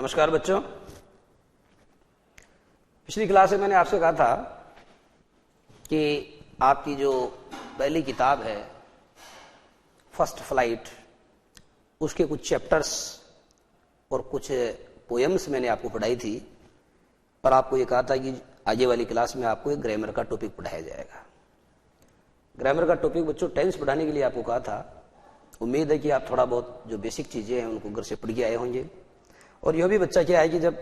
नमस्कार बच्चों। पिछली क्लास में मैंने आपसे कहा था कि आपकी जो पहली किताब है फर्स्ट फ्लाइट, उसके कुछ चैप्टर्स और कुछ पोएम्स मैंने आपको पढ़ाई थी, पर आपको ये कहा था कि आगे वाली क्लास में आपको एक ग्रामर का टॉपिक पढ़ाया जाएगा। ग्रामर का टॉपिक बच्चों टेंस पढ़ाने के लिए आपको कहा था। उम्मीद है कि आप थोड़ा बहुत जो बेसिक चीजें हैं उनको घर से पढ़ के आए होंगे। और यह भी बच्चा क्या है कि जब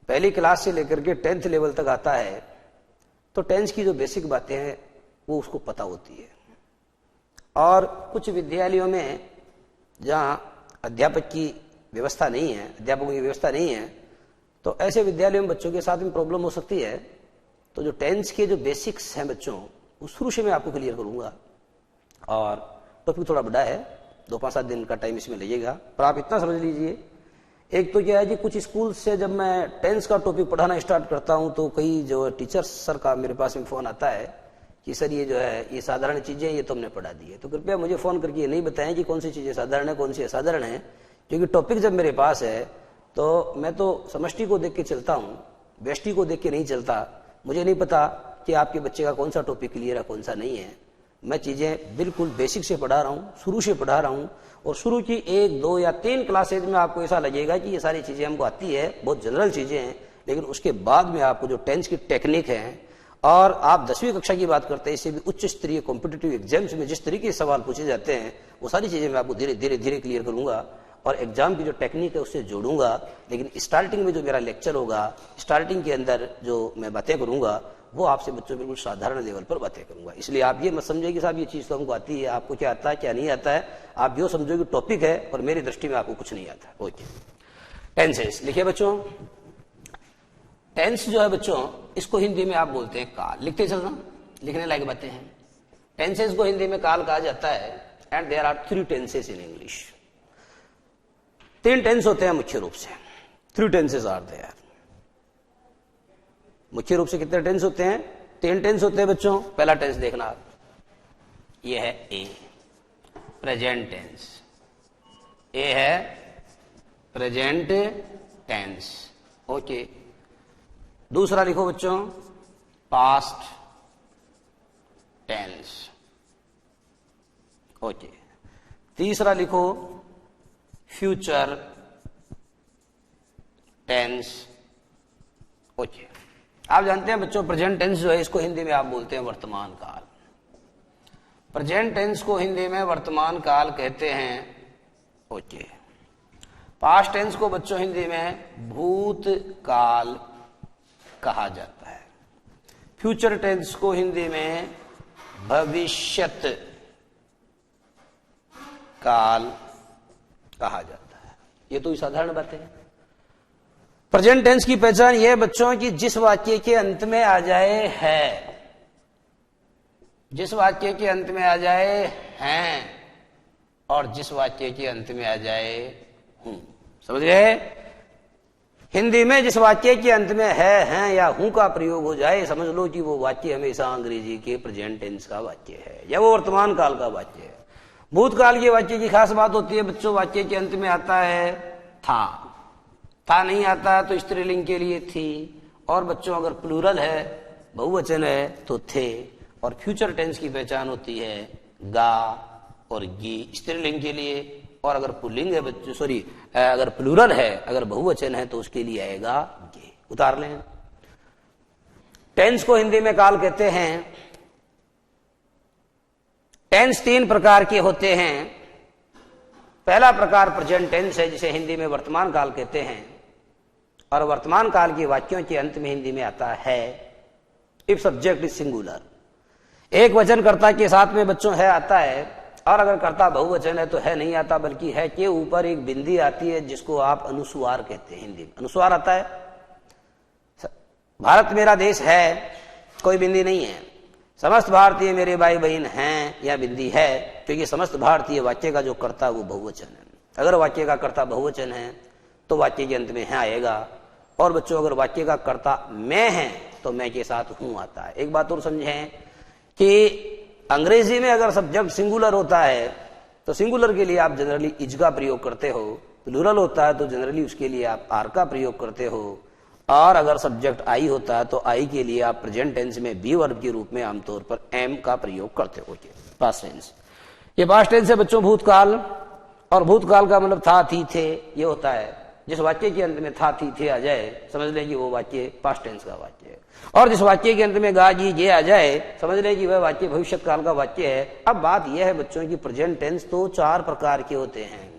पहली क्लास से लेकर के 10th लेवल तक आता है तो टेंस की जो बेसिक बातें हैं वो उसको पता होती है। और कुछ विद्यालयों में जहां अध्यापकों की व्यवस्था नहीं है, तो ऐसे विद्यालयों में बच्चों के साथ में प्रॉब्लम हो सकती है। तो जो टेंस के जो बेसिक्स हैं बच्चों, वो शुरू से मैं आपको क्लियर करूंगा। और टॉपिक थोड़ा बड़ा है, 2-5-7 दिन का टाइम इसमें लगेगा, पर आप इतना समझ लीजिए। एक तो क्या है कि कुछ स्कूल से जब मैं टेंस का टॉपिक पढ़ाना स्टार्ट करता हूं तो कई जो टीचर्स सर का मेरे पास में फोन आता है कि सर ये जो है ये साधारण चीजें ये तो हमने पढ़ा दी है, तो कृपया मुझे फोन करके ये नहीं बताएं कि कौन सी चीजें साधारण है कौन सी असाधारण है। क्योंकि टॉपिक जब मेरे पास है तो मैं तो समष्टि को देख के चलता हूं, व्यष्टि को देख के नहीं चलता। मुझे नहीं पता कि आपके बच्चे का कौन सा टॉपिक क्लियर है कौन सा नहीं है। मैं चीजें बिल्कुल बेसिक से पढ़ा रहा हूं, शुरू से पढ़ा रहा हूं। और शुरू की 1, 2 या 3 क्लासेज में आपको ऐसा लगेगा कि ये सारी चीजें हमको आती है, बहुत जनरल चीजें हैं। लेकिन उसके बाद में आपको जो टेंस की टेक्निक है, और आप 10वीं कक्षा की बात करते हैं, इससे भी उच्च स्तरीय कॉम्पिटिटिव एग्जाम्स में जिस तरीके से सवाल पूछे जाते हैं वो सारी चीजें मैं आपको धीरे धीरे क्लियर करूंगा और एग्जाम की जो टेक्निक है उससे जोड़ूंगा। लेकिन स्टार्टिंग में जो मेरा लेक्चर होगा, स्टार्टिंग के अंदर जो मैं बातें करूंगा वो आपसे बच्चों बिल्कुल साधारण लेवल पर बातें करूंगा। इसलिए आप ये मत समझिए कि साहब ये चीज तो हमको आती है, आपको क्या आता है क्या नहीं आता है। आप यो समझो कि टॉपिक है और मेरी दृष्टि में आपको कुछ नहीं आता। ओके, टेंसेस लिखिए बच्चों। टेंस जो है बच्चों, इसको हिंदी में आप बोलते हैं काल। लिखते चलना, लिखने लायक बातें हैं। टेंसेस को हिंदी में काल कहा जाता है। And there are 3 tenses in English. 3 tense होते हैं मुख्य रूप से। 3 टेंसेस आर देयर। मुख्य रूप से कितने टेंस होते हैं? 3 टेंस होते हैं बच्चों। पहला टेंस देखना आप, ये है ए, प्रेजेंट टेंस। ए है प्रेजेंट टेंस। ओके। दूसरा लिखो बच्चों, पास्ट टेंस। ओके। तीसरा लिखो फ्यूचर टेंस। ओके। आप जानते हैं बच्चों प्रेजेंट टेंस जो है इसको हिंदी में आप बोलते हैं वर्तमान काल। प्रेजेंट टेंस को हिंदी में वर्तमान काल कहते हैं। ओके। पास्ट टेंस को बच्चों हिंदी में भूतकाल कहा जाता है। फ्यूचर टेंस को हिंदी में भविष्यत काल कहा जाता है। ये तो साधारण बातें हैं। प्रेजेंट टेंस की पहचान यह है बच्चों कि जिस वाक्य के अंत में आ जाए है, जिस वाक्य के अंत में आ जाए हैं, और जिस वाक्य के अंत में आ जाए हूं। समझ गए? हिंदी में जिस वाक्य के अंत में है, हैं या हूं का प्रयोग हो जाए, समझ लो कि वो वाक्य हमेशा अंग्रेजी के प्रेजेंट टेंस का वाक्य है या वो वर्तमान काल का वाक्य है। भूतकाल के वाक्य की खास बात होती है बच्चों, वाक्य के अंत में आता है था नहीं आता तो स्त्रीलिंग के लिए थी। और बच्चों अगर प्लूरल है, बहुवचन है तो थे। और फ्यूचर टेंस की पहचान होती है गा और गी स्त्रीलिंग के लिए। और अगर पुल्लिंग है बच्चों, अगर प्लूरल है, अगर बहुवचन है तो उसके लिए आएगा गे। उतार लें। टेंस को हिंदी में काल कहते हैं। टेंस 3 प्रकार के होते हैं। पहला प्रकार प्रेजेंट टेंस है जिसे हिंदी में वर्तमान काल कहते हैं। और वर्तमान काल के वाक्यों के अंत में हिंदी में आता है इफ सब्जेक्ट इज सिंगुलर। एक वचन कर्ता के साथ में बच्चों है आता है, और अगर कर्ता बहुवचन है तो है नहीं आता, बल्कि है के ऊपर एक बिंदी आती है जिसको आप अनुस्वार कहते हैं। हिंदी में अनुस्वार आता है। भारत मेरा देश है, कोई बिंदी नहीं है। समस्त भारतीय मेरे भाई बहन हैं, या बिंदी है, क्योंकि समस्त भारतीय वाक्य का जो कर्ता वो बहुवचन है। अगर वाक्य का कर्ता बहुवचन है तो वाक्य के अंत में है आएगा। और बच्चों अगर वाक्य का कर्ता मैं है तो मैं के साथ हूं आता है। एक बात और समझें कि अंग्रेजी में अगर सब्जेक्ट सिंगुलर होता है तो सिंगुलर के लिए आप जनरली इज का प्रयोग करते हो, प्लूरल होता है तो जनरली उसके लिए आप आर का प्रयोग करते हो, और अगर सब्जेक्ट आई होता है तो आई के लिए आप प्रेजेंट टेंस में बी वर्ब के रूप में आमतौर पर एम का प्रयोग करते हो। पास्ट टेंस, ये पास्ट टेंस है बच्चों भूतकाल, और भूतकाल का मतलब था, थी, थे, ये होता है। जिस वाक्य के अंत में था, थी, थे आ जाए, समझ लें कि वो वाक्य पास्ट टेंस का वाक्य है, और जिस वाक्य के अंत में गा, जी, ये आ जाए, समझ लें कि वह वाक्य भविष्य काल का वाक्य है। अब बात यह है बच्चों की प्रेजेंट टेंस तो 4 प्रकार के होते हैं।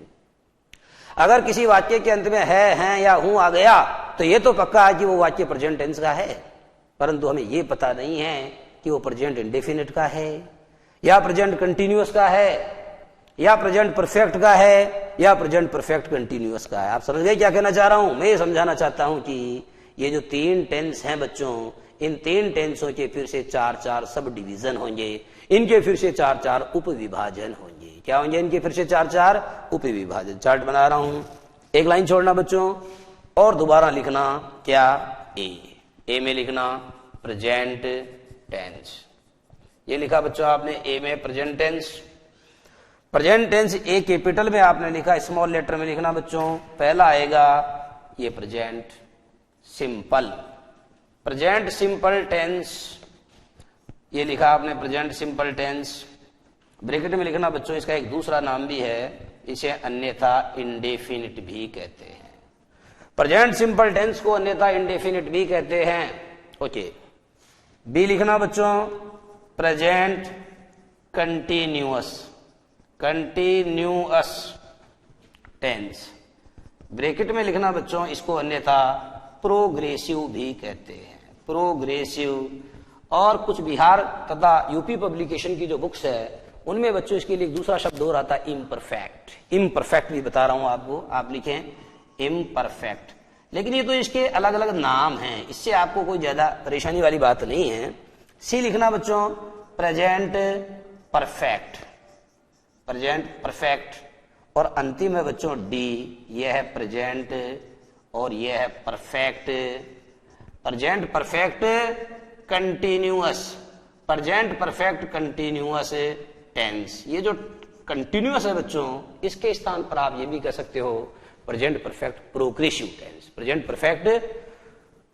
अगर किसी वाक्य के अंत में है, हैं या हूं आ गया तो ये तो पक्का है कि वो वाक्य प्रेजेंट टेंस का है, परंतु हमें ये पता नहीं है कि वो प्रेजेंट इंडेफिनिट का है, या प्रेजेंट कंटिन्यूअस का है, या प्रेजेंट परफेक्ट का है, या प्रेजेंट परफेक्ट कंटिन्यूअस का है। आप समझ गए क्या कहना चाह रहा हूं? मैं ये समझाना चाहता हूं कि ये जो 3 टेंस हैं बच्चों, इन 3 टेंसों के फिर से 4-4 सब डिवीजन होंगे, इनके फिर से 4-4 उप विभाजन होंगे। क्या होंगे इनके फिर से 4-4 उप विभाजन। चार्ट बना रहा हूं, एक लाइन छोड़ना बच्चों और दोबारा लिखना क्या, ए में लिखना प्रेजेंट टेंस। ये लिखा बच्चों आपने ए में प्रेजेंट टेंस। प्रेजेंट टेंस ए कैपिटल में आपने लिखा, स्मॉल लेटर में लिखना बच्चों। पहला आएगा ये present simple, present simple tense, ये लिखा आपने प्रेजेंट सिंपल टेंस। ब्रैकेट में लिखना बच्चों, इसका एक दूसरा नाम भी है, इसे अन्यथा इंडेफिनिट भी कहते हैं। प्रेजेंट सिंपल टेंस को अन्यथा इंडेफिनिट भी कहते हैं। ओके, बी लिखना बच्चों present continuous, continuous tense. Bracket में लिखना बच्चों इसको अन्यथा प्रोग्रेसिव भी कहते हैं, प्रोग्रेसिव। और कुछ बिहार तथा यूपी पब्लिकेशन की जो बुक्स है उनमें बच्चों इसके लिए एक दूसरा शब्द हो रहा था इम्परफेक्ट। इम्परफेक्ट भी बता रहा हूं आपको, आप लिखें इम्परफेक्ट। लेकिन ये तो इसके अलग अलग नाम हैं, इससे आपको कोई ज्यादा परेशानी वाली बात नहीं है। सी लिखना बच्चों प्रेजेंट परफेक्ट, प्रेजेंट परफेक्ट। और अंतिम है बच्चों डी, यह है प्रेजेंट और यह है perfect. Present perfect continuous, present perfect continuous tense. ये जो कंटिन्यूअस है बच्चों, इसके स्थान पर आप ये भी कह सकते हो present perfect progressive tense, present perfect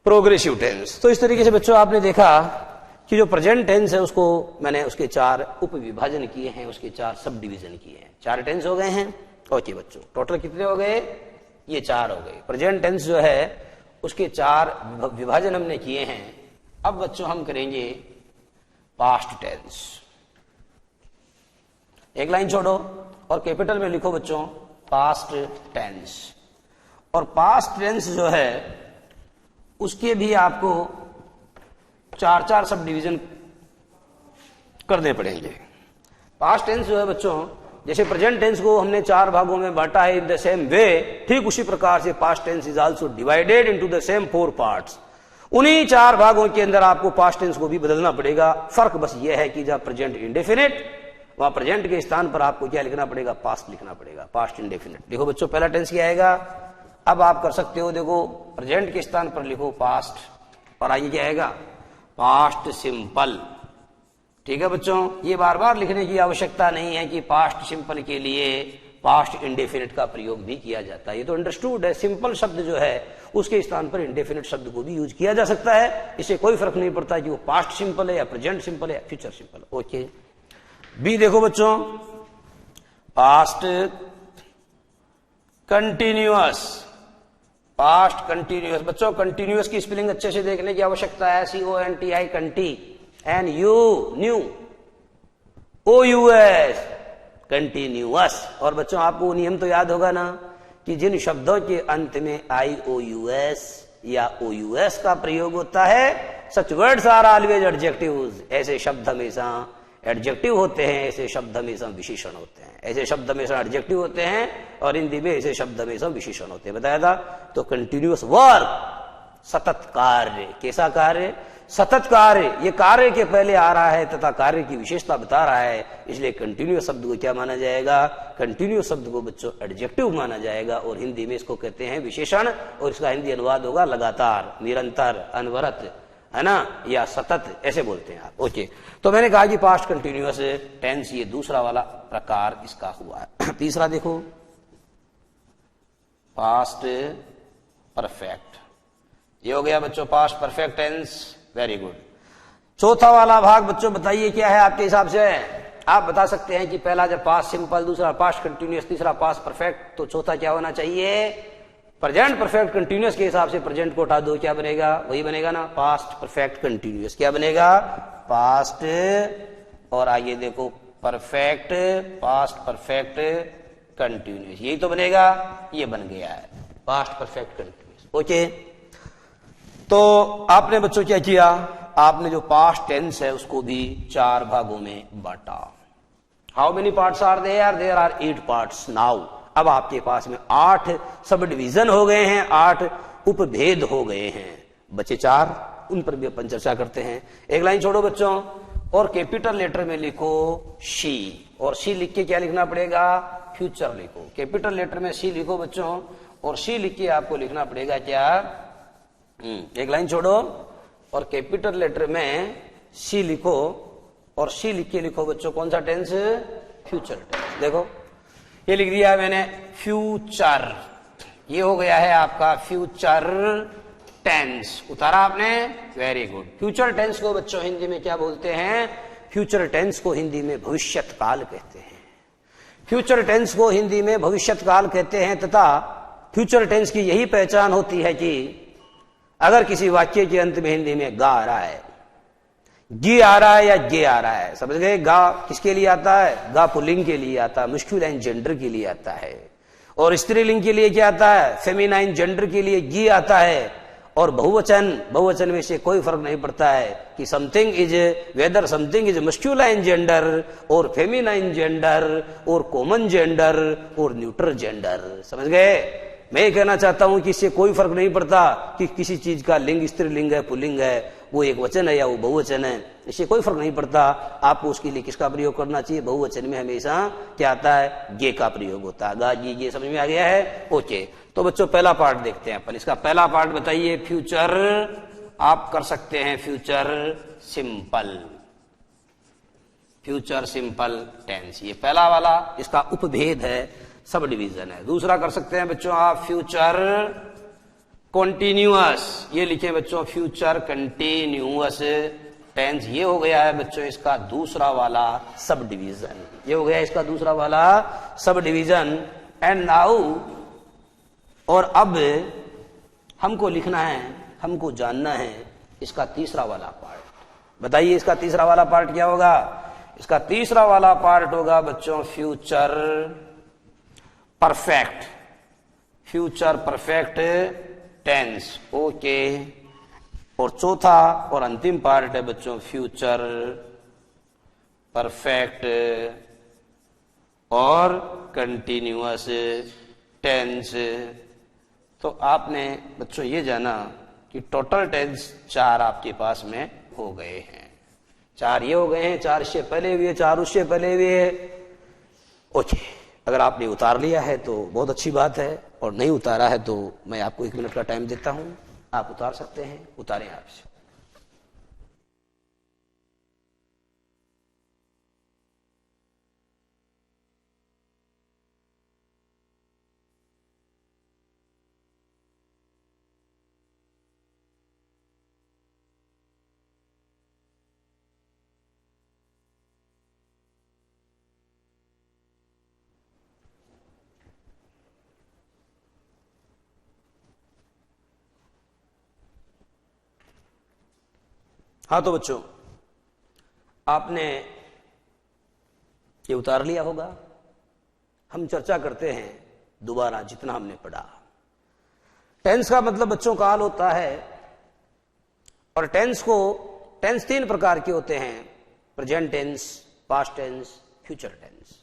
progressive tense. तो इस तरीके से बच्चों आपने देखा कि जो प्रेजेंट टेंस है उसको मैंने उसके 4 उप विभाजन किए हैं, उसके 4 सब डिवीजन किए हैं। 4 टेंस हो गए हैं। ओके बच्चों, टोटल कितने हो गए? ये 4 हो गए। प्रेजेंट टेंस जो है उसके 4 विभाजन हमने किए हैं। अब बच्चों हम करेंगे पास्ट टेंस। एक लाइन छोड़ो और कैपिटल में लिखो बच्चों पास्ट टेंस। और पास्ट टेंस जो है उसके भी आपको 4-4 सब डिवीजन करने पड़ेंगे। पास्ट टेंस जो है बच्चों, जैसे प्रेजेंट टेंस को हमने 4 भागों में बांटा है इन द सेम वे, ठीक उसी प्रकार से past tense is also divided into the same 4 parts. उन्हीं 4 भागों के अंदर आपको पास्ट टेंस को भी बदलना पड़ेगा। फर्क बस यह है कि जहां प्रेजेंट इंडेफिनिट, वहां प्रेजेंट के स्थान पर आपको क्या लिखना पड़ेगा? पास्ट लिखना पड़ेगा, पास्ट इंडेफिनिट। देखो बच्चों पहला टेंस क्या आएगा? अब आप कर सकते हो, देखो प्रेजेंट के स्थान पर लिखो पास्ट, और आगे क्या आएगा? Past simple. ठीक है बच्चों, ये बार बार लिखने की आवश्यकता नहीं है कि पास्ट सिंपल के लिए पास्ट इंडेफिनिट का प्रयोग भी किया जाता है। ये तो अंडरस्टूड है। सिंपल शब्द जो है उसके स्थान पर इंडेफिनिट शब्द को भी यूज किया जा सकता है। इससे कोई फर्क नहीं पड़ता कि वो पास्ट सिंपल है या प्रेजेंट सिंपल है या फ्यूचर सिंपल। ओके, बी देखो बच्चों पास्ट कंटिन्यूअस, पास्ट कंटिन्यूअस। बच्चों कंटिन्यूअस की स्पेलिंग अच्छे से देखने की आवश्यकता है। CONTI कंटी, NU new, OUS continuous. और बच्चों आपको नियम तो याद होगा ना कि जिन शब्दों के अंत में IOUS या OUS का प्रयोग होता है, such words are always adjectives. ऐसे शब्द हमेशा एडजेक्टिव होते हैं, ऐसे शब्द हमेशा विशेषण होते हैं। ऐसे शब्द हमेशा एडजेक्टिव होते हैं और हिंदी में ऐसे शब्द हमेशा विशेषण होते हैं। बताया था। तो कंटिन्यूअस वर्क, सतत कार्य। कैसा कार्य? सतत कार्य। ये कार्य के पहले आ रहा है तथा कार्य की विशेषता बता रहा है, इसलिए कंटिन्यूअस शब्द को क्या माना जाएगा? कंटिन्यूअस शब्द को बच्चों एडजेक्टिव माना जाएगा और हिंदी में इसको कहते हैं विशेषण, और इसका हिंदी अनुवाद होगा लगातार, निरंतर, अनवरत, है ना, या सतत, ऐसे बोलते हैं आप। ओके, तो मैंने कहा कि पास्ट कंटिन्यूअस टेंस ये दूसरा वाला प्रकार इसका हुआ है। तीसरा देखो पास्ट परफेक्ट। ये हो गया बच्चों past perfect tense. Very good. चौथा वाला भाग बच्चों बताइए क्या है आपके हिसाब से? आप बता सकते हैं कि पहला जब पास्ट सिंपल, दूसरा पास्ट कंटिन्यूअस, तीसरा पास्ट परफेक्ट, तो चौथा क्या होना चाहिए? प्रेजेंट परफेक्ट कंटिन्यूअस के हिसाब से प्रेजेंट को उठा दो, क्या बनेगा? वही बनेगा ना, पास्ट परफेक्ट कंटिन्यूअस। क्या बनेगा? पास्ट, और आगे देखो परफेक्ट, पास्ट परफेक्ट कंटिन्यूअस, यही तो बनेगा। ये बन गया है पास्ट परफेक्ट कंटिन्यूअस। ओके, तो आपने बच्चों क्या किया? आपने जो पास्ट टेंस है उसको भी 4 भागों में बांटा। How many parts are there? There are 8 parts now. अब आपके पास में 8 सब डिवीजन हो गए हैं, 8 उपभेद हो गए हैं, बचे 4, उन पर भी अपन चर्चा करते हैं। एक लाइन छोड़ो बच्चों, और कैपिटल लेटर में लिखो शी, और शी लिख के क्या लिखना पड़ेगा? फ्यूचर लिखो। कैपिटल लेटर में शी लिखो बच्चों, और शी लिख के आपको लिखना पड़ेगा क्या? एक लाइन छोड़ो, और कैपिटल लेटर में सी लिखो, और सी लिख के लिखो बच्चों कौन सा टेंस? Future tense. देखो ये लिख दिया है मैंने, फ्यूचर। ये हो गया है आपका फ्यूचर टेंस। उतारा आपने? Very good. फ्यूचर टेंस को बच्चों हिंदी में क्या बोलते हैं? फ्यूचर टेंस को हिंदी में भविष्यत काल कहते हैं। फ्यूचर टेंस को हिंदी में भविष्यत काल कहते हैं, तथा फ्यूचर टेंस की यही पहचान होती है कि अगर किसी वाक्य के अंत में हिंदी में गा आ रहा है, गी आ रहा है या गे आ रहा है, समझ गए? गा किसके लिए आता है? गा पुल्लिंग के लिए आता है, मस्कुलाइन जेंडर के लिए आता है। और स्त्रीलिंग के लिए क्या आता है? फेमिनाइन जेंडर के लिए गी आता है। और बहुवचन में से कोई फर्क नहीं पड़ता है कि something is, whether something is masculine gender और फेमिनाइन जेंडर और कॉमन जेंडर और न्यूट्रल जेंडर। समझ गए? मैं ये कहना चाहता हूं कि इससे कोई फर्क नहीं पड़ता कि किसी चीज का लिंग स्त्रीलिंग है, पुल्लिंग है, वो एक वचन है या वो बहुवचन है, इससे कोई फर्क नहीं पड़ता। आपको उसके लिए किसका प्रयोग करना चाहिए? बहुवचन में हमेशा क्या आता है? गे का प्रयोग होता है। गा गी गे, समझ में आ गया है? ओके, तो बच्चों पहला पार्ट देखते हैं अपन। इसका पहला पार्ट बताइए। फ्यूचर आप कर सकते हैं future simple, future simple tense, ये पहला वाला इसका उपभेद है, सब डिवीजन है। दूसरा कर सकते हैं बच्चों आप फ्यूचर कॉन्टिन्यूअस, ये लिखे बच्चों फ्यूचर कंटिन्यूअस टेंस। ये हो गया है बच्चों इसका दूसरा वाला सब डिवीजन, ये हो गया इसका दूसरा वाला सब डिवीजन। एंड नाउ, और अब हमको लिखना है, हमको जानना है इसका तीसरा वाला पार्ट। बताइए इसका तीसरा वाला पार्ट क्या होगा? इसका तीसरा वाला पार्ट होगा बच्चों future perfect, future perfect tense. Okay, और चौथा और अंतिम पार्ट है बच्चों फ्यूचर परफेक्ट और कंटिन्यूअस टेंस। तो आपने बच्चों ये जाना कि टोटल टेंस 4 आपके पास में हो गए हैं। 4 ये हो गए हैं, 4 इससे पहले भी है, 4 उससे पहले भी है। ओके, अगर आपने उतार लिया है तो बहुत अच्छी बात है, और नहीं उतारा है तो मैं आपको 1 मिनट का टाइम देता हूं, आप उतार सकते हैं। उतारें आपसे। हाँ, तो बच्चों आपने ये उतार लिया होगा। हम चर्चा करते हैं दोबारा जितना हमने पढ़ा। टेंस का मतलब बच्चों काल होता है, और टेंस 3 प्रकार के होते हैं, present tense, past tense, future tense.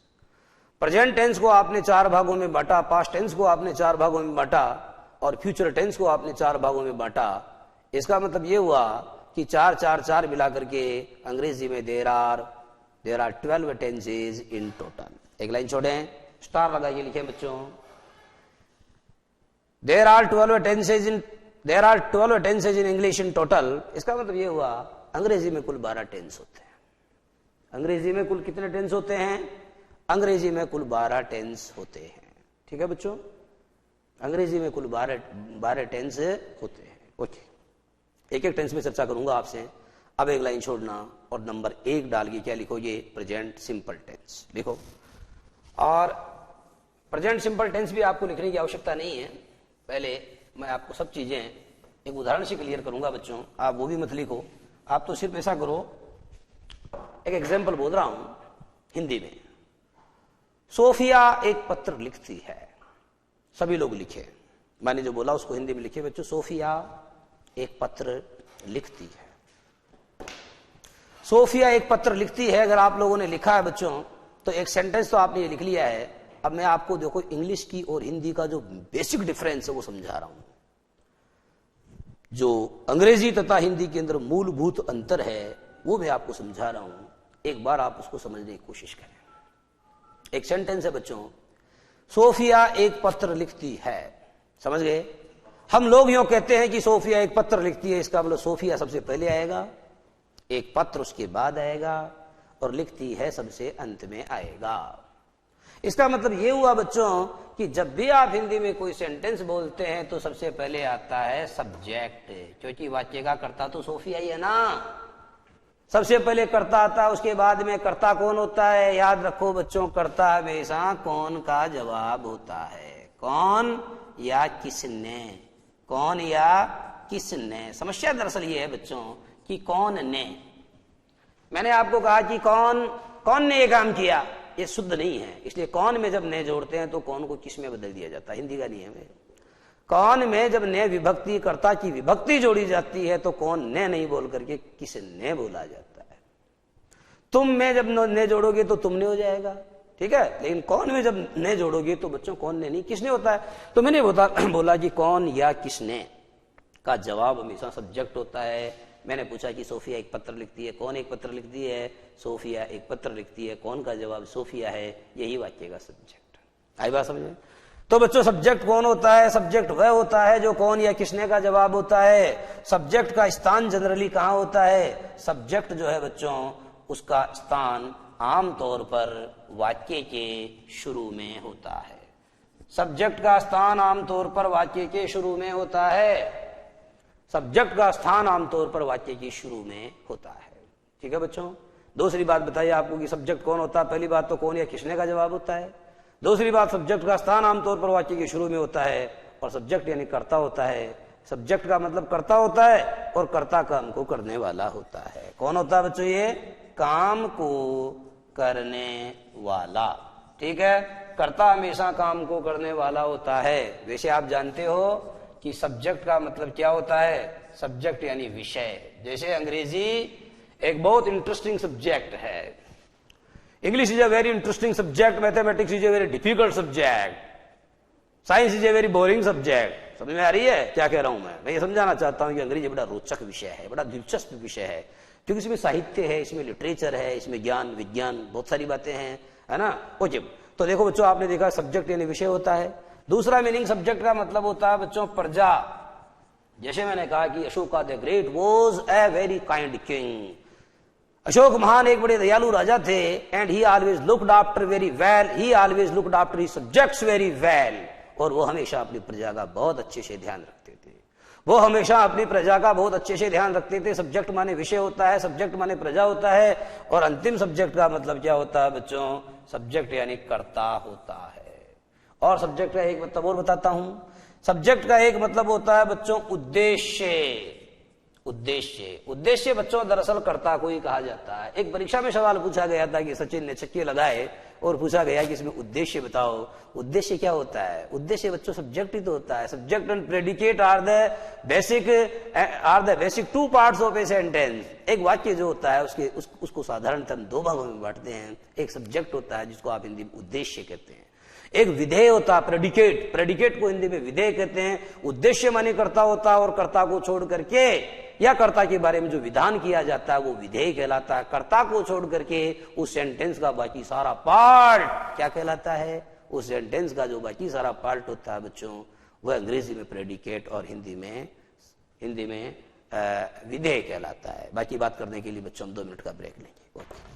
Present tense को आपने 4 भागों में बांटा, पास्ट टेंस को आपने 4 भागों में बांटा, और फ्यूचर टेंस को आपने 4 भागों में बांटा। इसका मतलब यह हुआ कि 4 4 4 मिला करके अंग्रेजी में there are 12 tenses in total. एक लाइन छोड़ें, स्टार लगाइए, लिखे बच्चों there are 12 tenses in English in total. इसका मतलब ये हुआ अंग्रेजी में कुल 12 टेंस होते हैं। अंग्रेजी में कुल कितने टेंस होते हैं? अंग्रेजी में कुल 12 टेंस होते हैं। ठीक है बच्चों? अंग्रेजी में कुल 12 टेंस होते हैं। ओके, एक एक टेंस में चर्चा करूंगा आपसे। अब एक लाइन छोड़ना और नंबर 1 डाल के क्या लिखोगे? प्रेजेंट सिंपल टेंस लिखो। और प्रेजेंट सिंपल टेंस भी आपको लिखने की आवश्यकता नहीं है, पहले मैं आपको सब चीजें एक उदाहरण से क्लियर करूंगा बच्चों, आप वो भी मत लिखो। आप तो सिर्फ ऐसा करो, एक एग्जाम्पल बोल रहा हूं हिंदी में। सोफिया एक पत्र लिखती है, सभी लोग लिखे, मैंने जो बोला उसको हिंदी में लिखे बच्चों। सोफिया एक पत्र लिखती है। सोफिया एक पत्र लिखती है, अगर आप लोगों ने लिखा है बच्चों तो एक सेंटेंस तो आपने ये लिख लिया है। अब मैं आपको देखो इंग्लिश की और हिंदी का जो बेसिक डिफरेंस है वो समझा रहा हूं। जो अंग्रेजी तथा हिंदी के अंदर मूलभूत अंतर है वो मैं आपको समझा रहा हूं, एक बार आप उसको समझने की कोशिश करें। एक सेंटेंस है बच्चों, सोफिया एक पत्र लिखती है, समझ गए? हम लोग यूं कहते हैं कि सोफिया एक पत्र लिखती है, इसका मतलब सोफिया सबसे पहले आएगा, एक पत्र उसके बाद आएगा, और लिखती है सबसे अंत में आएगा। इसका मतलब ये हुआ बच्चों कि जब भी आप हिंदी में कोई सेंटेंस बोलते हैं तो सबसे पहले आता है सब्जेक्ट, क्योंकि वाक्य का कर्ता तो सोफिया ही है ना। सबसे पहले कर्ता आता है, उसके बाद में कर्ता कौन होता है? याद रखो बच्चों, कर्ता हमेशा कौन का जवाब होता है। कौन या किसने, कौन या किसने। समस्या दरअसल ये है बच्चों कि कौन ने। मैंने आपको कहा कि कौन ने ये काम किया, ये शुद्ध नहीं है, इसलिए कौन में जब ने जोड़ते हैं तो कौन को किस में बदल दिया जाता है, हिंदी का नियम है। कौन में जब ने विभक्ति कर्ता की विभक्ति जोड़ी जाती है तो कौन ने नहीं बोल करके किस ने बोला जाता है। तुम में जब ने जोड़ोगे तो तुमने हो जाएगा, ठीक है, लेकिन कौन में जब ने जोड़ोगे तो बच्चों कौन ने नहीं किसने होता है। तो मैंने बोला कि कौन या किसने का जवाब हमेशा सब्जेक्ट होता है। मैंने पूछा कि सोफिया एक पत्र लिखती है, कौन एक पत्र लिखती है? सोफिया एक पत्र लिखती है, कौन का जवाब? सोफिया है, यही वाक्य का सब्जेक्ट। आई बात समझ में? तो बच्चों सब्जेक्ट कौन होता है? सब्जेक्ट वह होता है जो कौन या किसने का जवाब होता है। सब्जेक्ट का स्थान जनरली कहां होता है? सब्जेक्ट जो है बच्चों उसका स्थान आमतौर पर वाक्य के शुरू में होता है। सब्जेक्ट का स्थान आमतौर पर वाक्य के शुरू में होता है। सब्जेक्ट का स्थान आमतौर पर वाक्य के शुरू में होता है, ठीक है बच्चों। दूसरी बात बताइए आपको कि सब्जेक्ट कौन होता है। पहली बात तो कौन या किसने का जवाब होता है। दूसरी बात सब्जेक्ट का स्थान आमतौर पर वाक्य के शुरू में होता है, और सब्जेक्ट यानी कर्ता होता है। सब्जेक्ट का मतलब कर्ता होता है और कर्ता काम को करने वाला होता है। कौन होता है बच्चों? ये काम को करने वाला, ठीक है। कर्ता हमेशा काम को करने वाला होता है। वैसे आप जानते हो कि सब्जेक्ट का मतलब क्या होता है? सब्जेक्ट यानी विषय। जैसे अंग्रेजी एक बहुत इंटरेस्टिंग सब्जेक्ट है, English is a very interesting subject, mathematics is a very difficult subject, science is a very boring subject. समझ में आ रही है क्या कह रहा हूं मैं ये समझाना चाहता हूं कि अंग्रेजी बड़ा रोचक विषय है, बड़ा दिलचस्प विषय है, क्योंकि इसमें साहित्य है, इसमें लिटरेचर है, इसमें ज्ञान विज्ञान बहुत सारी बातें हैं, है ना। ओके, तो देखो बच्चों आपने देखा सब्जेक्ट यानी विषय होता है। दूसरा मीनिंग सब्जेक्ट का मतलब होता है बच्चों प्रजा। जैसे मैंने कहा कि Ashoka the great was a very kind king. Ashok महान एक बड़े दयालु राजा थे, and he always looked after very well, he always looked after his subjects very well. और वो हमेशा अपनी प्रजा का बहुत अच्छे से ध्यान रखते थे। वो हमेशा अपनी प्रजा का बहुत अच्छे से ध्यान रखते थे। सब्जेक्ट माने विषय होता है, सब्जेक्ट माने प्रजा होता है, और अंतिम सब्जेक्ट का मतलब क्या होता है बच्चों? सब्जेक्ट यानी कर्ता होता है। और सब्जेक्ट का एक मतलब और बताता हूं। सब्जेक्ट का एक मतलब होता है बच्चों उद्देश्य। उद्देश्य बच्चों दरअसल कर्ता को ही कहा जाता है। एक परीक्षा में सवाल पूछा गया था कि सचिन ने छक्के लगाए और पूछा गया कि इसमें उद्देश्य बताओ। उद्देश्य क्या होता है? उद्देश्य बच्चों सब्जेक्ट ही तो होता है। Subject and predicate are the basic two parts of a sentence. एक वाक्य जो होता है उसको साधारणतः हम दो भागों में बांटते हैं। एक सब्जेक्ट होता है जिसको आप हिंदी में उद्देश्य कहते हैं, एक विधेय होता है प्रेडिकेट। प्रेडिकेट को हिंदी में विधेय कहते हैं। उद्देश्य माने कर्ता होता है, और कर्ता को छोड़ करके या कर्ता के बारे में जो विधान किया जाता है वो विधेय कहलाता है। कर्ता को छोड़ करके उस सेंटेंस का बाकी सारा पार्ट क्या कहलाता है? उस सेंटेंस का जो बाकी सारा पार्ट होता है बच्चों वह अंग्रेजी में प्रेडिकेट और हिंदी में विधेय कहलाता है। बाकी बात करने के लिए बच्चों हम 2 मिनट का ब्रेक लेंगे। ओके।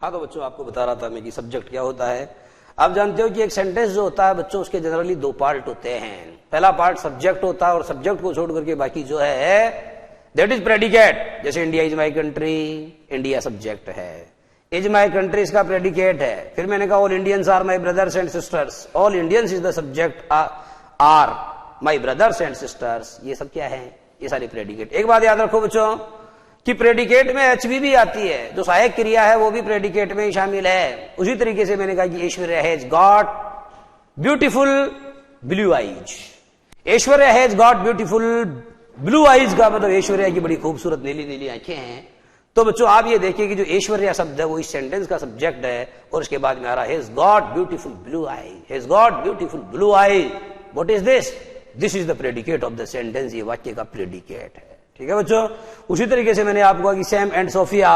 हाँ, तो बच्चों आपको बता रहा था मैं कि सब्जेक्ट क्या होता है। आप जानते हो कि एक सेंटेंस जो होता है बच्चों, उसके जनरली दो पार्ट होते हैं। पहला पार्ट सब्जेक्ट होता है और सब्जेक्ट को छोड़ करके बाकी जो है दैट इज प्रेडिकेट। जैसे India is my country, India subject है, इज माई कंट्री इसका प्रेडिकेट है। फिर मैंने कहा all Indians are my brothers and sisters, all Indians is the subject, are my brothers and sisters, ये सब क्या है, ये सारे प्रेडिकेट। एक बात याद रखो बच्चों कि प्रेडिकेट में एचवी भी आती है, जो सहायक क्रिया है वो भी प्रेडिकेट में ही शामिल है। उसी तरीके से मैंने कहा कि Aishwarya has got beautiful blue eyes, Aishwarya has got beautiful blue eyes का मतलब ऐश्वर्या की बड़ी खूबसूरत नीली नीली आंखें हैं। तो बच्चों आप ये देखिए कि जो ऐश्वर्या शब्द है वो इस सेंटेंस का सब्जेक्ट है और उसके बाद में आ रहा है has got beautiful blue I, has got beautiful blue I. What is this? This is the predicate of the sentence, ये वाक्य का प्रेडिकेट है। ठीक है बच्चों। उसी तरीके से मैंने आपको कहा कि Sam and Sophia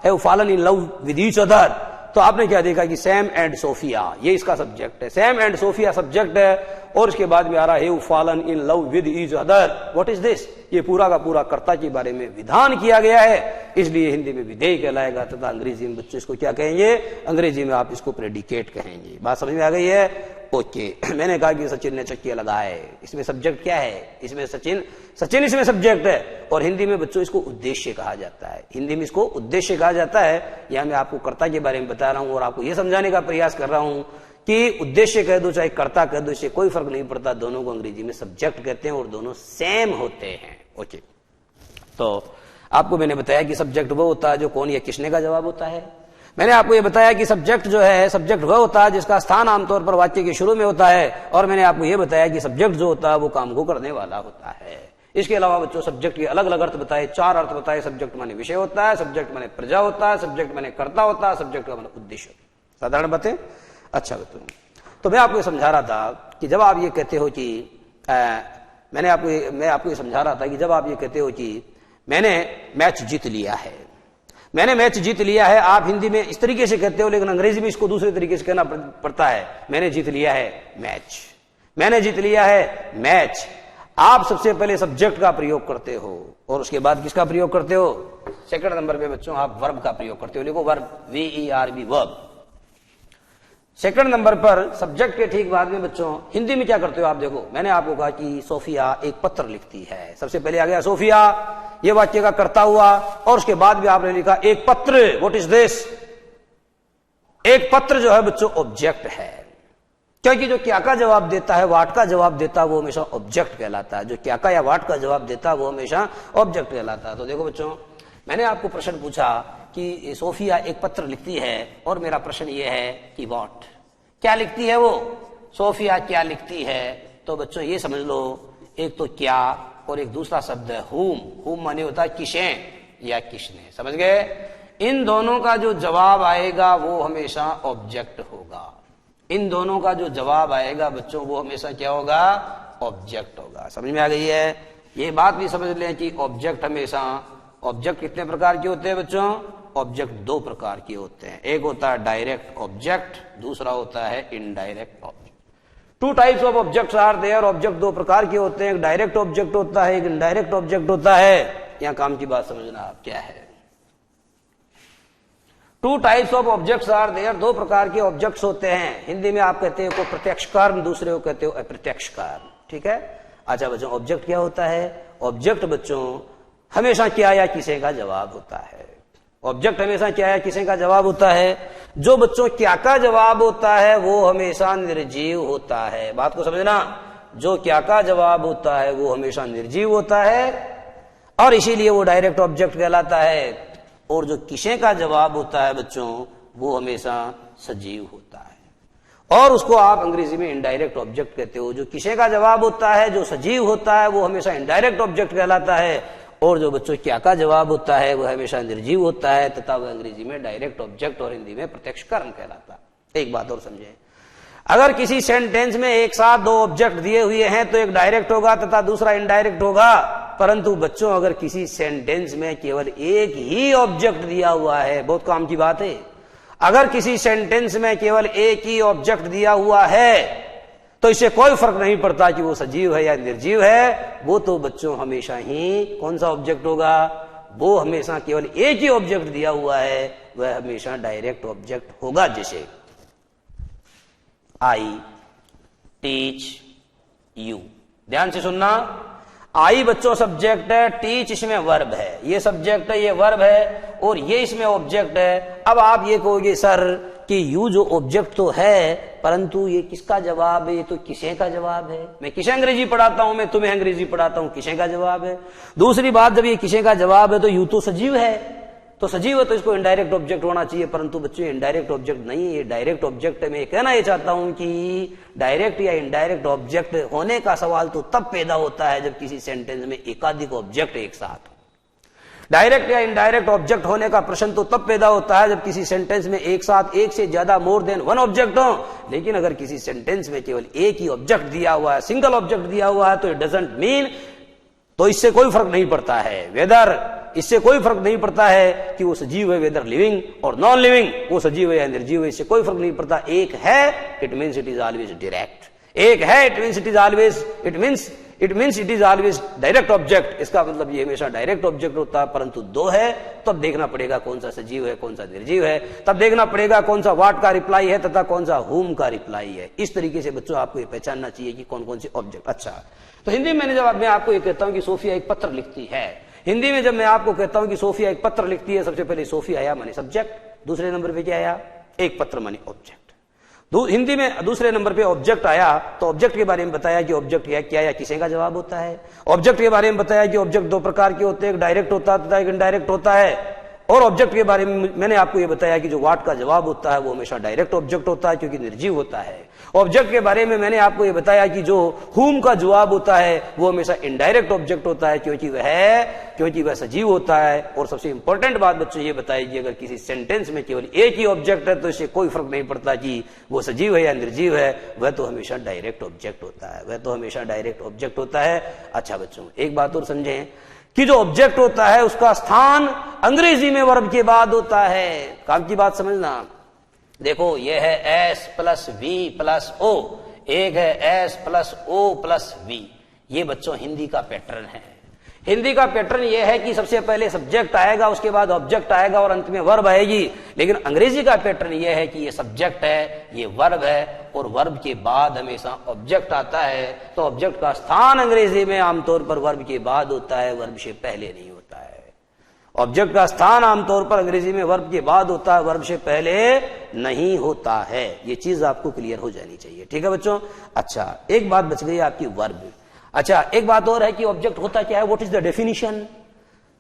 have fallen in love with each other, तो आपने क्या देखा कि सैम एंड सोफिया ये इसका सब्जेक्ट है, सैम एंड सोफिया सब्जेक्ट है और उसके बाद में आ रहा है have fallen in love with each other. What is this? ये पूरा का पूरा कर्ता के बारे में विधान किया गया है, इसलिए हिंदी में विधेय कहलाएगा तथा अंग्रेजी में बच्चों इसको क्या कहेंगे, अंग्रेजी में आप इसको प्रेडिकेट कहेंगे। बात समझ में आ गई है? ओके। मैंने कहा कि सचिन ने चक्के लगाए, इसमें सब्जेक्ट क्या है, इसमें सचिन इसमें सब्जेक्ट है और हिंदी में बच्चों इसको उद्देश्य कहा जाता है, हिंदी में इसको उद्देश्य कहा जाता है। यहां मैं आपको कर्ता के बारे में बता रहा हूं और आपको यह समझाने का प्रयास कर रहा हूं कि उद्देश्य कह दो चाहे कर्ता कह दो, इससे कोई फर्क नहीं पड़ता, दोनों को अंग्रेजी में सब्जेक्ट कहते हैं और दोनों सेम होते हैं। ओके। तो आपको मैंने बताया कि सब्जेक्ट वो होता है जो कौन या किसने का जवाब होता है। मैंने आपको ये बताया कि सब्जेक्ट जो है, सब्जेक्ट वह होता है जिसका स्थान आमतौर पर वाक्य के शुरू में होता है और मैंने आपको ये बताया कि सब्जेक्ट जो होता है वो काम को करने वाला होता है। इसके अलावा बच्चों सब्जेक्ट के अलग अलग अर्थ बताए, 4 अर्थ बताए। सब्जेक्ट माने विषय होता है, सब्जेक्ट माने प्रजा होता है, सब्जेक्ट माने कर्ता होता है, सब्जेक्ट का माने उद्देश्य। साधारण बातें। अच्छा बच्चों, तो मैं आपको समझा रहा था कि जब आप ये कहते हो कि मैं आपको ये समझा रहा था कि जब आप ये कहते हो कि मैंने मैच जीत लिया है, मैंने मैच जीत लिया है, आप हिंदी में इस तरीके से कहते हो लेकिन अंग्रेजी में इसको दूसरे तरीके से कहना पड़ता है। मैंने जीत लिया है मैच, मैंने जीत लिया है मैच। आप सबसे पहले सब्जेक्ट का प्रयोग करते हो और उसके बाद किसका प्रयोग करते हो? सेकंड नंबर पे बच्चों आप वर्ब का प्रयोग करते हो। लिखो verb, VERB, verb. Second number पर सब्जेक्ट के ठीक बाद में बच्चों हिंदी में क्या करते हो आप देखो। मैंने आपको कहा कि सोफिया एक पत्र लिखती है, सबसे पहले आ गया सोफिया, ये वाक्य का कर्ता हुआ और उसके बाद भी आपने लिखा एक पत्र। What is this? एक पत्र जो है बच्चों ऑब्जेक्ट है, क्योंकि जो क्या का जवाब देता है, वाट का जवाब देता है, वो हमेशा ऑब्जेक्ट कहलाता है। जो क्या का या वाट का जवाब देता है वो हमेशा ऑब्जेक्ट कहलाता है। तो देखो बच्चों, मैंने आपको प्रश्न पूछा कि सोफिया एक पत्र लिखती है और मेरा प्रश्न ये है कि व्हाट, क्या लिखती है वो, सोफिया क्या लिखती है। तो बच्चों ये समझ लो, एक तो क्या और एक दूसरा शब्द है हुम। हुम माने होता है किसे या किसने, समझ गए। इन दोनों का जो जवाब आएगा वो हमेशा ऑब्जेक्ट होगा। इन दोनों का जो जवाब आएगा बच्चों वो हमेशा क्या होगा, ऑब्जेक्ट होगा। समझ में आ गई है? ये बात भी समझ लें कि ऑब्जेक्ट हमेशा, ऑब्जेक्ट कितने प्रकार के होते हैं बच्चों? ऑब्जेक्ट 2 प्रकार के होते हैं। एक होता है डायरेक्ट ऑब्जेक्ट, दूसरा होता है indirect object. 2 types of objects are there. Object 2 प्रकार के होते हैं, एक डायरेक्ट ऑब्जेक्ट होता है, एक इनडायरेक्ट ऑब्जेक्ट होता है। यहां काम की बात समझना आप क्या है। 2 types of objects are there, 2 प्रकार के ऑब्जेक्ट्स होते हैं। हिंदी में आप कहते हो को प्रत्यक्ष कर्म, दूसरे को कहते हो अप्रत्यक्ष कर्म। ठीक है। अच्छा बच्चों, ऑब्जेक्ट क्या होता है? ऑब्जेक्ट बच्चों हमेशा क्या या किसे का जवाब होता है। ऑब्जेक्ट हमेशा क्या या किसे का जवाब होता है। जो बच्चों क्या का जवाब होता है वो हमेशा निर्जीव होता है। बात को समझना, जो क्या का जवाब होता है वो हमेशा निर्जीव होता है और इसीलिए वो डायरेक्ट ऑब्जेक्ट कहलाता है। और जो किसे का जवाब होता है बच्चों वो हमेशा सजीव होता है और उसको आप अंग्रेजी में इनडायरेक्ट ऑब्जेक्ट कहते हो। जो किसे का जवाब होता है, जो सजीव होता है, वो हमेशा इनडायरेक्ट ऑब्जेक्ट कहलाता है और जो बच्चों क्या का जवाब होता है वो हमेशा निर्जीव होता है तथा वह अंग्रेजी में डायरेक्ट ऑब्जेक्ट और हिंदी में प्रत्यक्ष कर्म कहलाता है। एक बात और समझे, अगर किसी सेंटेंस में एक साथ 2 ऑब्जेक्ट दिए हुए हैं तो एक डायरेक्ट होगा तथा दूसरा इनडायरेक्ट होगा। परंतु बच्चों अगर किसी सेंटेंस में केवल एक ही ऑब्जेक्ट दिया हुआ है, बहुत काम की बात है, अगर किसी सेंटेंस में केवल एक ही ऑब्जेक्ट दिया हुआ है तो इससे कोई फर्क नहीं पड़ता कि वो सजीव है या निर्जीव है। वो तो बच्चों हमेशा ही कौन सा ऑब्जेक्ट होगा, वो हमेशा केवल एक ही ऑब्जेक्ट दिया हुआ है वह हमेशा डायरेक्ट ऑब्जेक्ट होगा। जैसे आई टीच यू, ध्यान से सुनना, आई बच्चों सब्जेक्ट है, टीच इसमें वर्ब है, ये सब्जेक्ट है, ये वर्ब है और ये इसमें ऑब्जेक्ट है। अब आप ये कहोगे सर कि यू जो ऑब्जेक्ट तो है, परंतु ये किसका जवाब है? ये तो किसे का जवाब है। मैं किसे अंग्रेजी पढ़ाता हूं, मैं तुम्हें अंग्रेजी पढ़ाता हूं, किसे का जवाब है। दूसरी बात, जब ये किसे का जवाब है तो यू तो सजीव है, तो सजीव है तो इसको इनडायरेक्ट ऑब्जेक्ट होना चाहिए, परंतु बच्चों इनडायरेक्ट ऑब्जेक्ट नहीं है, ये डायरेक्ट ऑब्जेक्ट है। मैं कहना ये चाहता हूं कि डायरेक्ट या इनडायरेक्ट ऑब्जेक्ट होने का सवाल तो तब पैदा होता है जब किसी सेंटेंस में एकाधिक ऑब्जेक्ट एक साथ हो। डायरेक्ट या इनडायरेक्ट ऑब्जेक्ट होने का प्रश्न तो तब पैदा होता है जब किसी सेंटेंस में एक साथ एक से ज्यादा मोर देन वन ऑब्जेक्ट हो। लेकिन अगर किसी सेंटेंस में केवल एक ही ऑब्जेक्ट दिया हुआ है, सिंगल ऑब्जेक्ट दिया हुआ है, तो इट डजंट मीन, तो इससे कोई फर्क नहीं पड़ता है वेदर, इससे कोई फर्क नहीं पड़ता है कि वो सजीव है, वेदर लिविंग और नॉन लिविंग, वो सजीव है या निर्जीव है, इससे कोई फर्क नहीं पड़ता। एक है it means it is always direct, एक है it means it is always, it means it is always direct object, इसका मतलब ये हमेशा डायरेक्ट ऑब्जेक्ट होता है। परंतु दो है, तब देखना पड़ेगा कौन सा सजीव है कौन सा निर्जीव है, तब देखना पड़ेगा कौन सा व्हाट का रिप्लाई है तथा कौन सा हुम का रिप्लाई है। इस तरीके से बच्चों आपको ये पहचानना चाहिए कि कौन कौन से ऑब्जेक्ट। अच्छा, तो हिंदी में जब मैं आपको ये कहता हूं कि सोफिया एक पत्र लिखती है, हिंदी में जब मैं आपको कहता हूं कि सोफिया एक पत्र लिखती है, सबसे पहले सोफिया आया माने सब्जेक्ट, दूसरे नंबर पे क्या आया? एक पत्र माने ऑब्जेक्ट। हिंदी में दूसरे नंबर पे ऑब्जेक्ट आया, तो ऑब्जेक्ट के बारे में बताया कि ऑब्जेक्ट क्या या किसे का जवाब होता है। ऑब्जेक्ट के बारे में बताया कि ऑब्जेक्ट दो प्रकार के होते हैं, एक डायरेक्ट होता है तथा एक इनडायरेक्ट होता है। और ऑब्जेक्ट के बारे में मैंने आपको यह बताया कि जो व्हाट का जवाब होता है वो हमेशा डायरेक्ट ऑब्जेक्ट होता है क्योंकि निर्जीव होता है। ऑब्जेक्ट के बारे में मैंने आपको यह बताया कि जो हुम का जवाब होता है वो हमेशा इनडायरेक्ट ऑब्जेक्ट होता है क्योंकि वह सजीव होता है। और सबसे इंपॉर्टेंट बात बच्चों ये बताई कि अगर किसी सेंटेंस में केवल एक ही ऑब्जेक्ट है तो इससे कोई फर्क नहीं पड़ता कि वो सजीव है या निर्जीव है, वह तो हमेशा डायरेक्ट ऑब्जेक्ट होता है, वह तो हमेशा डायरेक्ट ऑब्जेक्ट होता है। अच्छा बच्चों, एक बात और समझें कि जो ऑब्जेक्ट होता है उसका स्थान अंग्रेजी में वर्ब के बाद होता है। काम की बात समझना, देखो यह है S plus V plus O, एक है S plus O plus V, ये बच्चों हिंदी का पैटर्न है। हिंदी का पैटर्न यह है कि सबसे पहले सब्जेक्ट आएगा, उसके बाद ऑब्जेक्ट आएगा और अंत में वर्ब आएगी। लेकिन अंग्रेजी का पैटर्न यह है कि ये सब्जेक्ट है, ये वर्ब है और वर्ब के बाद हमेशा ऑब्जेक्ट आता है। तो ऑब्जेक्ट का स्थान अंग्रेजी में आमतौर पर वर्ब के बाद होता है, वर्ब से पहले नहीं होता है। ऑब्जेक्ट का स्थान आमतौर पर अंग्रेजी में वर्ब के बाद होता है, वर्ब से पहले नहीं होता है। ये चीज आपको क्लियर हो जानी चाहिए, ठीक है बच्चों। अच्छा, एक बात बच गई आपकी वर्ब। अच्छा, एक बात और है कि ऑब्जेक्ट होता क्या है, व्हाट इज द डेफिनेशन।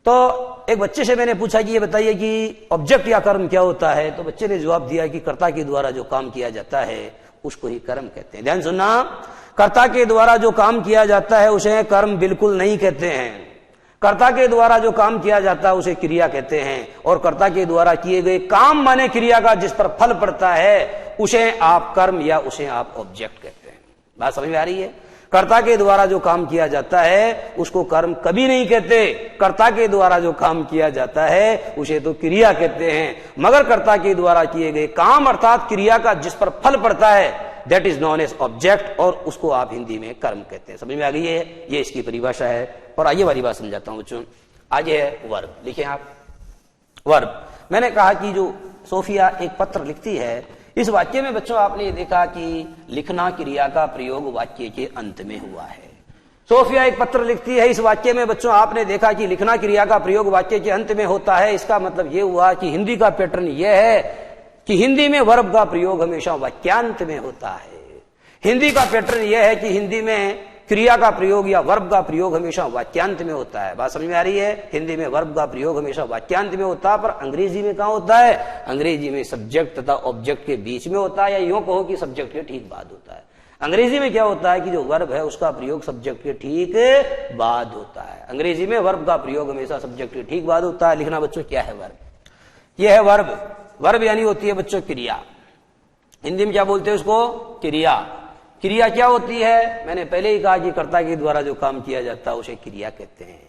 तो एक बच्चे से मैंने पूछा कि ये बताइए कि ऑब्जेक्ट या कर्म क्या होता है, तो बच्चे ने जवाब दिया कि कर्ता के द्वारा जो काम किया जाता है उसको ही कर्म कहते हैं। ध्यान सुनना, कर्ता के द्वारा जो काम किया जाता है उसे कर्म बिल्कुल नहीं कहते हैं। कर्ता के द्वारा जो काम किया जाता है उसे क्रिया कहते हैं, और कर्ता के द्वारा किए गए काम माने क्रिया का जिस पर फल पड़ता है उसे आप कर्म या उसे आप ऑब्जेक्ट कहते हैं। बात समझ में आ रही है? कर्ता के द्वारा जो काम किया जाता है उसको कर्म कभी नहीं कहते, कर्ता के द्वारा जो काम किया जाता है उसे तो क्रिया कहते हैं। मगर कर्ता के द्वारा किए गए काम अर्थात क्रिया का जिस पर फल पड़ता है that is known as object, और उसको आप हिंदी में कर्म कहते हैं। समझ में आ गई है? ये इसकी परिभाषा है। और आगे वाली बात समझाता हूं बच्चों। आगे है वर्ब, लिखें आप वर्ब। मैंने कहा कि जो सोफिया एक पत्र लिखती है, इस वाक्य में बच्चों आपने ये देखा कि लिखना क्रिया का प्रयोग वाक्य के अंत में हुआ है। सोफिया एक पत्र लिखती है, इस वाक्य में बच्चों आपने देखा कि लिखना क्रिया का प्रयोग वाक्य के अंत में होता है। इसका मतलब यह हुआ कि हिंदी का पैटर्न यह है कि हिंदी में वर्ब का प्रयोग हमेशा वाक्यांत में होता है। हिंदी का पैटर्न यह है कि हिंदी में क्रिया का प्रयोग या वर्ब का प्रयोग हमेशा वाक्यांत में होता है। बात समझ में आ रही है? हिंदी में वर्ब का प्रयोग हमेशा वाक्यांत में होता है, पर अंग्रेजी में कहां होता है? अंग्रेजी में सब्जेक्ट तथा ऑब्जेक्ट के बीच में होता है, या यूं कहो कि सब्जेक्ट के ठीक बाद होता है। अंग्रेजी में क्या होता है कि जो वर्ब है उसका प्रयोग सब्जेक्ट के ठीक बाद होता है। अंग्रेजी में वर्ब का प्रयोग हमेशा सब्जेक्ट के ठीक बाद होता है। लिखना बच्चों क्या है वर्ब? यह है वर्ब। वर्ब यानी होती है बच्चों क्रिया। हिंदी में क्या बोलते हैं उसको? क्रिया। क्रिया क्या होती है? मैंने पहले ही कहा कि कर्ता के द्वारा जो काम किया जाता है उसे क्रिया कहते हैं।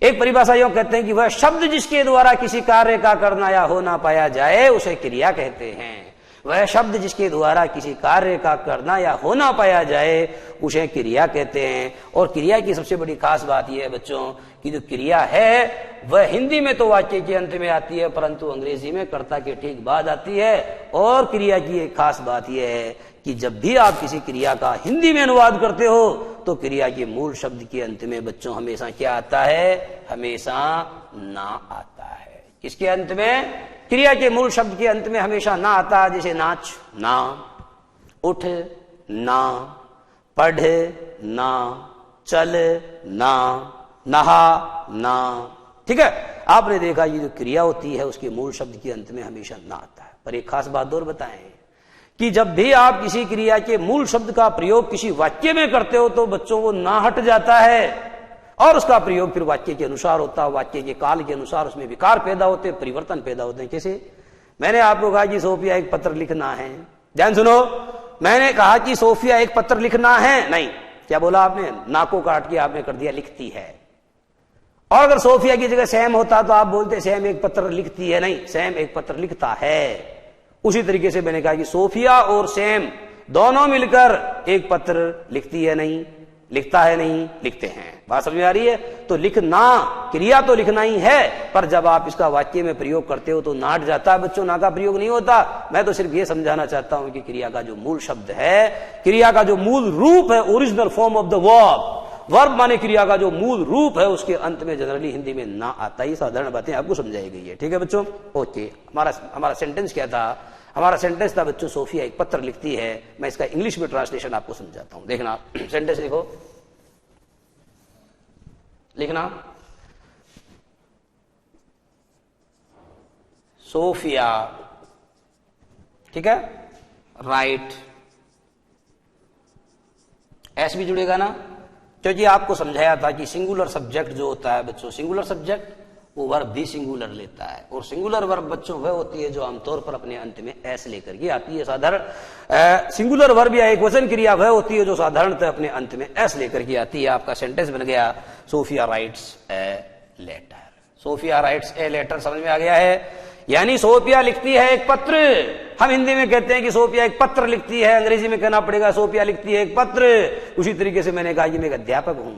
एक परिभाषा यूं कहते हैं कि वह शब्द जिसके द्वारा किसी कार्य का करना या होना पाया जाए उसे क्रिया कहते हैं। वह शब्द जिसके द्वारा किसी कार्य का करना या होना पाया जाए उसे क्रिया कहते हैं। और क्रिया की सबसे बड़ी खास बात यह है बच्चों कि जो क्रिया है वह हिंदी में तो वाक्य के अंत में आती है, परंतु अंग्रेजी में कर्ता के ठीक बाद आती है। और क्रिया की एक खास बात यह है कि जब भी आप किसी क्रिया का हिंदी में अनुवाद करते हो तो क्रिया के मूल शब्द के अंत में बच्चों हमेशा क्या आता है? हमेशा ना आता है। किसके अंत में? क्रिया के मूल शब्द के अंत में हमेशा ना आता है। जैसे नाच ना, उठ ना, पढ़ ना, चल ना, नहा ना। ठीक है, आपने देखा ये जो क्रिया होती है उसके मूल शब्द के अंत में हमेशा ना आता है। पर एक खास बात और बताएं कि जब भी आप किसी क्रिया के मूल शब्द का प्रयोग किसी वाक्य में करते हो तो बच्चों वो ना हट जाता है और उसका प्रयोग फिर वाक्य के अनुसार होता है, वाक्य के काल के अनुसार उसमें विकार पैदा होते हैं, परिवर्तन पैदा होते हैं। कैसे? मैंने आपको कहा कि सोफिया एक पत्र लिखना है, ध्यान सुनो, मैंने कहा कि सोफिया एक पत्र लिखना है, नहीं, क्या बोला आपने? ना को काट के आपने कर दिया लिखती है। और अगर सोफिया की जगह सैम होता तो आप बोलते सैम एक पत्र लिखती है, नहीं, सैम एक पत्र लिखता है। उसी तरीके से मैंने कहा कि सोफिया और सैम दोनों मिलकर एक पत्र लिखती है, नहीं, लिखता है, नहीं, लिखते हैं। बात समझ में आ रही है? तो लिखना क्रिया तो लिखना ही है, पर जब आप इसका वाक्य में प्रयोग करते हो तो नाट जाता है बच्चों, ना का प्रयोग नहीं होता। मैं तो सिर्फ ये समझाना चाहता हूं कि क्रिया का जो मूल शब्द है, क्रिया का जो मूल रूप है, original form of the verb माने क्रिया का जो मूल रूप है, उसके अंत में जनरली हिंदी में ना आता ही। साधारण बातें आपको समझाई गई है। ठीक है बच्चों? ओके, हमारा सेंटेंस क्या था? हमारा सेंटेंस था बच्चों सोफिया एक पत्र लिखती है। मैं इसका इंग्लिश में ट्रांसलेशन आपको समझाता हूं, देखना। सेंटेंस लिखो, लिखना, सोफिया, ठीक है, राइट, एस भी जुड़ेगा ना, क्योंकि आपको समझाया था कि सिंगुलर सब्जेक्ट जो होता है बच्चों, सिंगुलर सब्जेक्ट वो वर्ब भी सिंगुलर लेता है। और सिंगुलर वर्ब बच्चों वह होती है जो आमतौर पर अपने अंत में एस लेकर के आती है। साधारण सिंगुलर वर्ब या एक वचन क्रिया वह होती है जो साधारणतः अपने अंत में एस लेकर के आती है। आपका सेंटेंस बन गया Sophia writes a letter. Sophia writes a letter समझ में आ गया है? यानी सोफिया लिखती है एक पत्र। हम हिंदी में कहते हैं कि सोफिया एक पत्र लिखती है, अंग्रेजी में कहना पड़ेगा सोफिया लिखती है एक पत्र। उसी तरीके से मैंने कहा कि मैं एक अध्यापक हूं,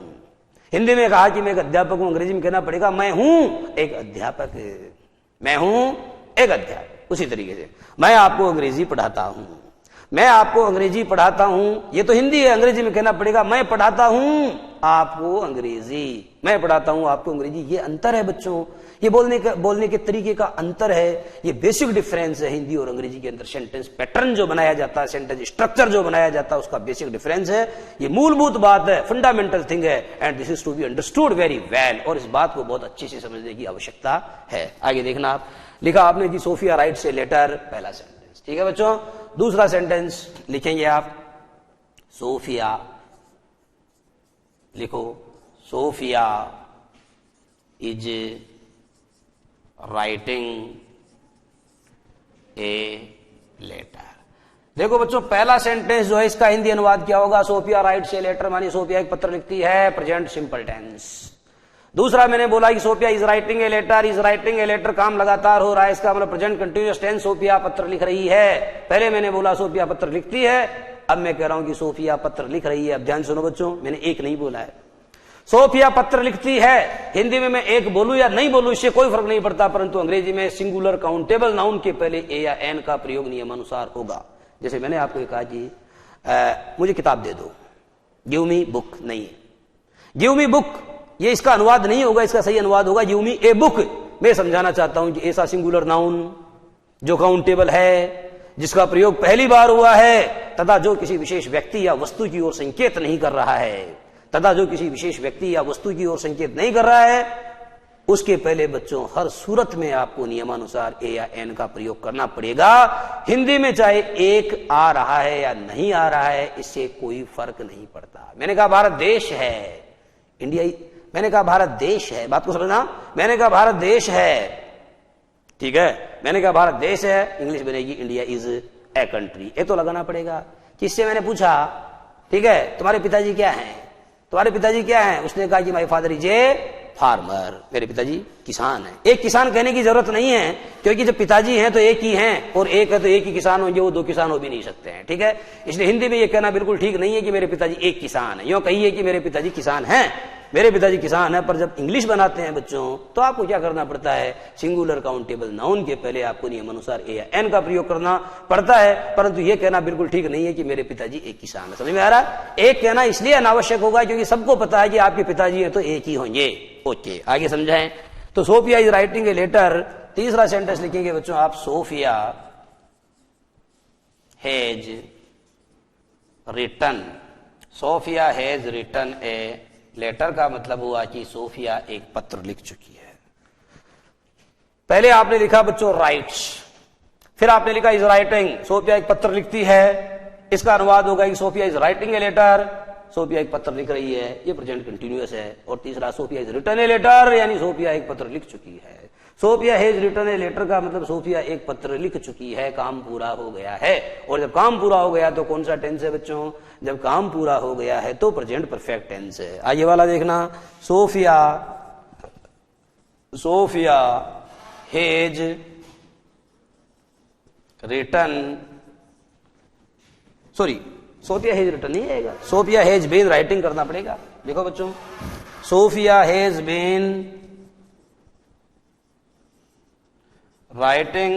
हिंदी में कहा कि मैं एक अध्यापक हूं, अंग्रेजी में कहना पड़ेगा मैं हूं एक अध्यापक, मैं हूं एक अध्यापक। उसी तरीके से मैं आपको अंग्रेजी पढ़ाता हूं, मैं आपको अंग्रेजी पढ़ाता हूं, ये तो हिंदी है, अंग्रेजी में कहना पड़ेगा मैं पढ़ाता हूं आपको अंग्रेजी, मैं पढ़ाता हूं आपको अंग्रेजी। ये अंतर है बच्चों, ये बोलने के तरीके का अंतर है, ये बेसिक डिफरेंस है हिंदी और अंग्रेजी के अंदर। सेंटेंस पैटर्न जो बनाया जाता है, सेंटेंस स्ट्रक्चर जो बनाया जाता है, उसका बेसिक डिफरेंस है। ये मूलभूत बात है, फंडामेंटल थिंग है, and this is to be understood very well. और इस बात को बहुत अच्छे से समझने की आवश्यकता है। आगे देखना, आप लिखा आपने कि सोफिया राइट्स ए लेटर, पहला सेंटेंस, ठीक है बच्चों। दूसरा सेंटेंस लिखेंगे आप, सोफिया, लिखो, Sophia is writing a letter. देखो बच्चों, पहला सेंटेंस जो है इसका हिंदी अनुवाद क्या होगा? सोफिया राइट्स ए लेटर, मानी सोफिया एक पत्र लिखती है, प्रेजेंट सिंपल टेंस। दूसरा मैंने बोला कि Sophia is writing a letter, is writing a letter काम लगातार हो रहा है, इसका मतलब प्रेजेंट कंटिन्यूअस टेंस, सोफिया पत्र लिख रही है। पहले मैंने बोला सोफिया पत्र लिखती है, अब मैं कह रहा हूं कि सोफिया पत्र लिख रही है। अब ध्यान सुनो बच्चों, मैंने एक नहीं बोला है, सोफिया पत्र लिखती है। हिंदी में मैं एक बोलूं या नहीं बोलूं इससे कोई फर्क नहीं पड़ता, परंतु अंग्रेजी में सिंगुलर काउंटेबल नाउन के पहले ए या एन का प्रयोग नियमानुसार होगा। जैसे मैंने आपको कहा कि मुझे किताब दे दो, गिव मी बुक, नहीं है, गिव मी बुक, ये इसका अनुवाद नहीं होगा, इसका सही अनुवाद होगा गिव मी ए बुक। मैं समझाना चाहता हूं कि ऐसा सिंगुलर नाउन जो काउंटेबल है, जिसका प्रयोग पहली बार हुआ है, तथा जो किसी विशेष व्यक्ति या वस्तु की ओर संकेत नहीं कर रहा है, तथा जो किसी विशेष व्यक्ति या वस्तु की ओर संकेत नहीं कर रहा है, उसके पहले बच्चों हर सूरत में आपको नियमानुसार ए या एन का प्रयोग करना पड़ेगा। हिंदी में चाहे एक आ रहा है या नहीं आ रहा है, इससे कोई फर्क नहीं पड़ता। मैंने कहा भारत देश है, इंडिया, मैंने कहा भारत देश है, बात को समझना, मैंने कहा भारत देश है, ठीक है, मैंने कहा भारत देश है, इंग्लिश बनेगी इंडिया इज ए कंट्री। ये तो लगाना पड़ेगा। किससे मैंने पूछा, ठीक है, तुम्हारे पिताजी क्या हैं, तुम्हारे पिताजी क्या हैं? उसने कहा कि my father is a farmer, मेरे पिताजी किसान हैं। एक किसान कहने की जरूरत नहीं है, क्योंकि जब पिताजी हैं तो एक ही हैं, और एक है तो एक ही किसान होंगे, वो दो किसान हो भी नहीं सकते हैं, ठीक है। इसलिए हिंदी में ये कहना बिल्कुल ठीक नहीं है कि मेरे पिताजी एक किसान है। यूं कहिए कि मेरे पिताजी किसान हैं, मेरे पिताजी किसान है। पर जब इंग्लिश बनाते हैं बच्चों, तो आपको क्या करना पड़ता है, सिंगुलर काउंटेबल नाउन के पहले आपको नियम अनुसार ए या एन का प्रयोग करना पड़ता है। परंतु यह कहना बिल्कुल ठीक नहीं है कि मेरे पिताजी एक किसान है। समझ में आ रहा है? एक कहना इसलिए अनावश्यक होगा क्योंकि सबको पता है कि आपके पिताजी है तो एक ही होंगे। ओके, आगे समझाएं। तो Sophia is writing a letter, तीसरा सेंटेंस लिखेंगे बच्चों आप, Sophia has written, Sophia has written a letter का मतलब हुआ कि सोफिया एक पत्र लिख चुकी है। पहले आपने लिखा बच्चों राइट्स, फिर आपने लिखा इज राइटिंग, सोफिया एक पत्र लिखती है। इसका अनुवाद होगा कि Sophia is writing a letter, Sophia एक पत्र लिख रही है, ये प्रेजेंट कंटिन्यूअस है। और तीसरा Sophia is written a letter, यानी सोफिया एक पत्र लिख चुकी है। Sophia has written a letter का मतलब सोफिया एक पत्र लिख चुकी है, काम पूरा हो गया है। और जब काम पूरा हो गया तो कौन सा टेंस है बच्चों, जब काम पूरा हो गया है तो प्रेजेंट परफेक्ट टेंस है। आगे वाला देखना, Sophia has written, sorry Sophia has written नहीं आएगा, सोफिया हैज बीन राइटिंग करना पड़ेगा। देखो बच्चों, Sophia has been writing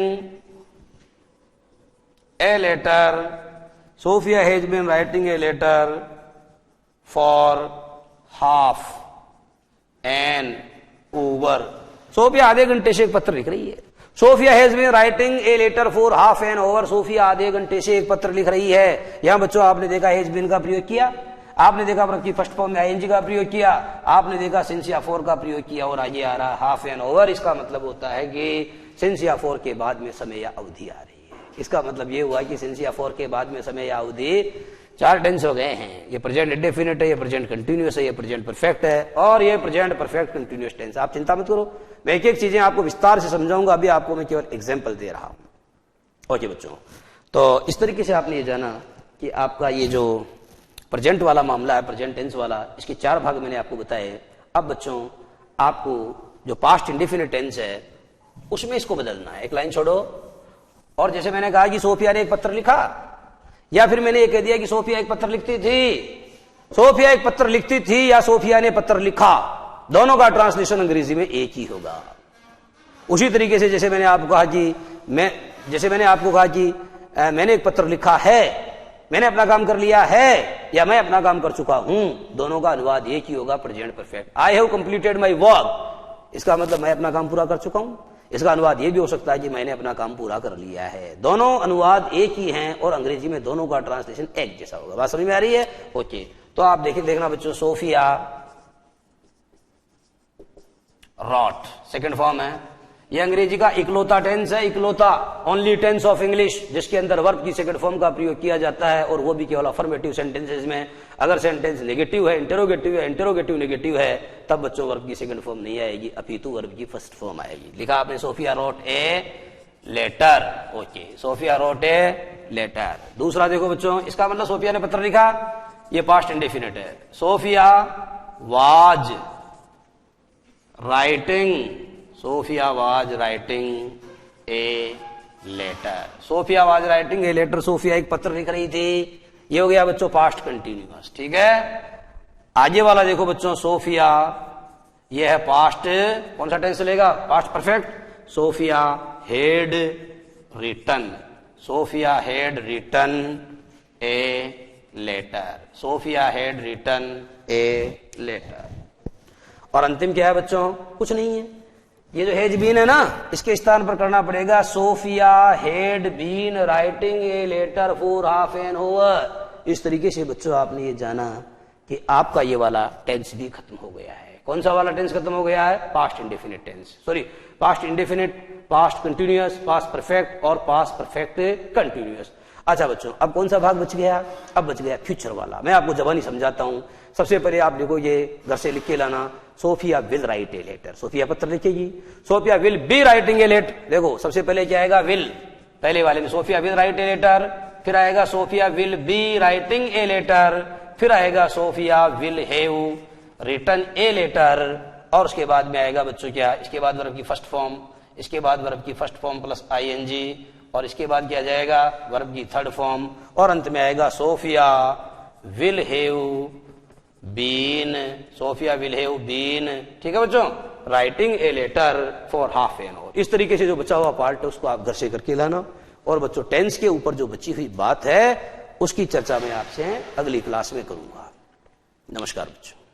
a letter, Sophia has been writing a letter for half an hour. Sophia आधे घंटे से एक पत्र लिख रही है। Sophia has been writing a letter for half an hour, Sophia आधे घंटे से एक पत्र लिख रही है। यहां बच्चों आपने देखा हैज बीन का प्रयोग किया, आपने देखा वर्ब की फर्स्ट फॉर्म में आईएनजी का प्रयोग किया, आपने देखा सिंस या फॉर का प्रयोग किया, और आगे आ रहा हाफ एन आवर। इसका मतलब होता है कि सिंस या फॉर के बाद में समय या अवधि आ रही है। इसका मतलब ये हुआ कि सिंस या फॉर के बाद में समय या अवधि चार टेंस हो गए हैं। ये प्रेजेंट इंडेफिनिट है, ये प्रेजेंट कंटिन्यूअस है, ये प्रेजेंट परफेक्ट है, और ये प्रेजेंट परफेक्ट कंटिन्यूअस टेंस। आप चिंता मत करो, मैं एक एक चीजें आपको विस्तार से समझाऊंगा, अभी आपको मैं केवल एग्जाम्पल दे रहा हूं। ओके बच्चों, तो इस तरीके से आपने ये जाना कि आपका ये जो प्रेजेंट वाला मामला है, प्रेजेंट टेंस वाला, इसके चार भाग मैंने आपको बताए। अब बच्चों आपको जो पास्ट इंडेफिनिट टेंस है उसमें इसको बदलना है। एक लाइन छोड़ो, और जैसे मैंने कहा कि सोफिया ने एक पत्र लिखा, या फिर मैंने ये कह दिया कि सोफिया एक पत्र लिखती थी, सोफिया एक पत्र लिखती थी या सोफिया ने पत्र लिखा, दोनों का ट्रांसलेशन अंग्रेजी में एक ही होगा। उसी तरीके से जैसे मैंने आपको कहा कि मैंने एक पत्र लिखा है, मैंने अपना काम कर लिया है, या मैं अपना काम कर चुका हूं, दोनों का अनुवाद एक ही होगा, present perfect. I have completed my work, इसका मतलब मैं अपना काम पूरा कर चुका हूं। इसका अनुवाद यह भी हो सकता है कि मैंने अपना काम पूरा कर लिया है। दोनों अनुवाद एक ही हैं, और अंग्रेजी में दोनों का ट्रांसलेशन एक जैसा होगा। बात समझ में आ रही है? ओके, तो आप देखना बच्चों, सोफिया रॉट सेकंड फॉर्म है, यह अंग्रेजी का इकलौता टेंस है, इकलौता ओनली टेंस ऑफ इंग्लिश जिसके अंदर वर्ब की सेकंड फॉर्म का प्रयोग किया जाता है, और वो भी केवल अफर्मेटिव सेंटेंसेस में। अगर सेंटेंस नेगेटिव है, इंटेरोगेटिव नेगेटिव है, तब बच्चों वर्ब की सेकंड फॉर्म नहीं आएगी, अपितु वर्ब की फर्स्ट फॉर्म आएगी। लिखा आपने Sophia wrote a letter. Okay, Sophia wrote a letter. दूसरा देखो बच्चों, इसका मतलब सोफिया ने पत्र लिखा, ये पास्ट इंडेफिनिट है। Sophia was writing, Sophia was writing a letter, Sophia was writing a letter, Sophia एक पत्र लिख रही थी। ये हो गया बच्चों पास्ट कंटिन्यूअस, ठीक है। आगे वाला देखो बच्चों, सोफिया, ये है पास्ट, कौन सा टेंस चलेगा, past perfect. Sophia had written, Sophia had written a letter, Sophia had written a letter. और अंतिम क्या है बच्चों, कुछ नहीं है, ये जो हैज बीन है ना, इसके स्थान पर करना पड़ेगा Sophia had been writing a letter for half an hour. इस तरीके से बच्चों आपने ये जाना कि आपका ये वाला टेंस भी खत्म हो गया है। कौन सा वाला टेंस खत्म हो गया है, past indefinite tense, sorry past indefinite, past continuous, past perfect और पास्ट परफेक्ट कंटिन्यूअस। अच्छा बच्चों, अब कौन सा भाग बच गया, अब बच गया फ्यूचर वाला। मैं आपको जबानी समझाता हूं। सबसे पहले आप देखो, ये घर से लिख के लाना, Sophia will write a letter, सोफिया पत्र लिखेगी। Sophia will be writing a letter, देखो सबसे पहले क्या आएगा, विल, पहले वाले में Sophia will write a letter, फिर आएगा Sophia will be writing a letter, फिर आएगा Sophia will have written a letter, और उसके बाद में आएगा बच्चों क्या, इसके बाद वर्ब की फर्स्ट फॉर्म, इसके बाद वर्ब की फर्स्ट फॉर्म प्लस आईएनजी, और इसके बाद क्या जाएगा वर्ब की थर्ड फॉर्म, और अंत में आएगा Sophia will have been, Sophia will have been. ठीक है बच्चों, writing a letter for half an hour. इस तरीके से जो बचा हुआ पार्ट है उसको आप घर से करके लाना। और बच्चों टेंस के ऊपर जो बची हुई बात है उसकी चर्चा मैं आपसे अगली क्लास में करूंगा। नमस्कार बच्चों।